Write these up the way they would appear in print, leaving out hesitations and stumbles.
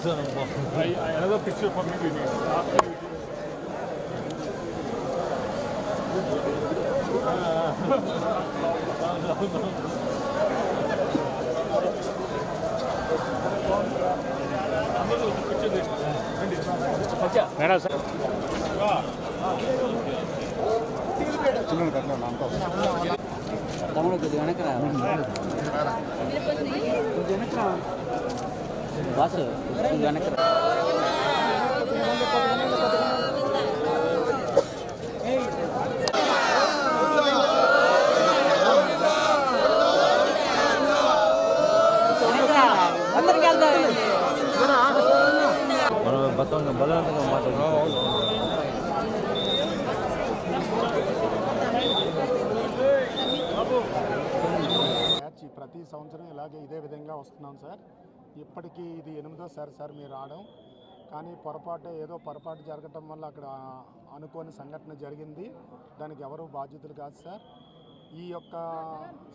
Another picture for me we need. Madam sir తమ్ముడు కొద్దిగా వెనకరా వెనకరా boss కొద్దిగా వెనకరా అందరికి వెళ్తాం బలవంతంగా మాట్లాడుతున్నాం. ప్రతి సంవత్సరం ఇలాగే ఇదే విధంగా వస్తున్నాం సార్. ఇప్పటికీ ఇది 8వ సార్ మీరు రావడం. కానీ పొరపాటు జరగటం వల్ల అక్కడ అనుకోని సంఘటన జరిగింది. దానికి ఎవరు బాధ్యతలు కాదు సార్. ఈ యొక్క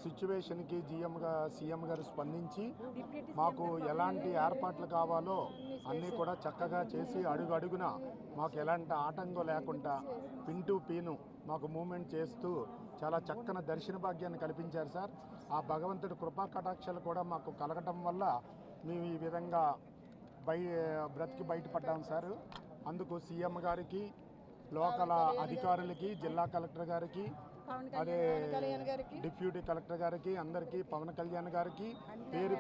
సిచ్యువేషన్కి సీఎం గారు స్పందించి మాకు ఎలాంటి ఏర్పాట్లు కావాలో అన్నీ కూడా చక్కగా చేసి అడుగున మాకు ఎలాంటి ఆటంకం లేకుండా పిన్ టు పిన్ మాకు మూమెంట్ చేస్తూ చాలా చక్కని దర్శన భాగ్యాన్ని కల్పించారు సార్. ఆ భగవంతుడి కృపా కటాక్షాలు కూడా మాకు కలగటం వల్ల మేము ఈ విధంగా బ్రతికి బయటపడ్డాం సార్. అందుకు సీఎం గారికి, లోకల్ అధికారులకి, జిల్లా కలెక్టర్ గారికి, అదే డిప్యూటీ కలెక్టర్ గారికి, అందరికీ, పవన్ కళ్యాణ్ గారికి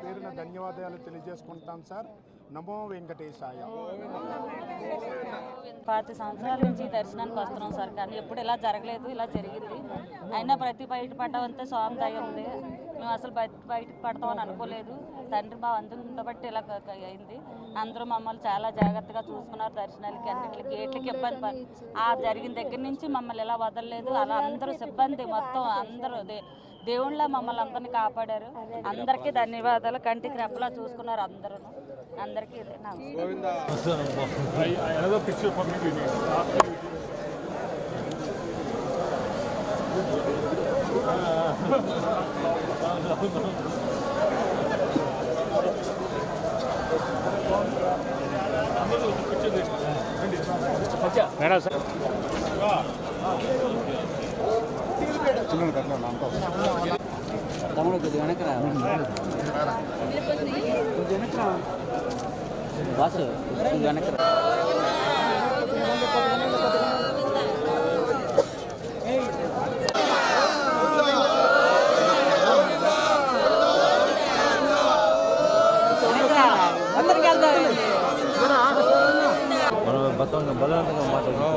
పేరున ధన్యవాదాలు తెలియజేసుకుంటాం సార్. నమో వెంకటేశాయ. 10 సంవత్సరాల నుంచి దర్శనానికి వస్తున్నాం సార్. కానీ ఎప్పుడు ఇలా జరగలేదు, ఇలా జరిగింది. అయినా బయటపడ్డామంటే స్వామి దయ ఉంది. మేము అసలు బయటకు పడతామని అనుకోలేదు. తండ్రి మా అందరిని బట్టి ఇలా అయింది. అందరూ మమ్మల్ని చాలా జాగ్రత్తగా చూసుకున్నారు. దర్శనాలకి అన్నింటికి గేట్లకి ఇబ్బంది ఆ జరిగిన దగ్గర నుంచి మమ్మల్ని ఇలా వదలలేదు. అలా అందరూ సిబ్బంది మొత్తం అందరూ దేవుళ్ళ మమ్మల్ని అందరినీ కాపాడారు. అందరికీ ధన్యవాదాలు. కంటికి రెప్పలా చూసుకున్నారు అందరూ. అందరికీ Another picture for me we need. Madam sir తమ్ముడు కొద్దిగా వెనకరా వెనకరా బాస్ కొద్దిగా వెనకరా అందరికి వెళ్తాం బలవంతంగా మాట్లాడుతున్నాం.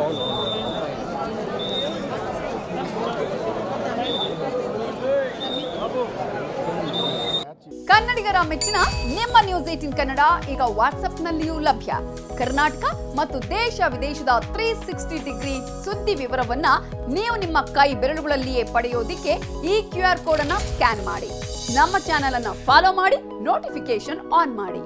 ಕನ್ನಡಿಗರ ಮೆಚ್ಚಿನ ನಿಮ್ಮ ನ್ಯೂಸ್ 18 ಕನ್ನಡ ಈಗ ವಾಟ್ಸ್ಆಪ್ನಲ್ಲಿಯೂ ಲಭ್ಯ. ಕರ್ನಾಟಕ ಮತ್ತು ದೇಶ ವಿದೇಶದ 360 ಡಿಗ್ರಿ ಸುದ್ದಿ ವಿವರವನ್ನ ನೀವು ನಿಮ್ಮ ಕೈ ಬೆರಳುಗಳಲ್ಲಿಯೇ ಪಡೆಯೋದಿಕ್ಕೆ ಈ QR ಕೋಡ್ ಅನ್ನು ಸ್ಕ್ಯಾನ್ ಮಾಡಿ. ನಮ್ಮ ಚಾನೆಲ್ ಅನ್ನು ಫಾಲೋ ಮಾಡಿ, ನೋಟಿಫಿಕೇಶನ್ ಆನ್ ಮಾಡಿ.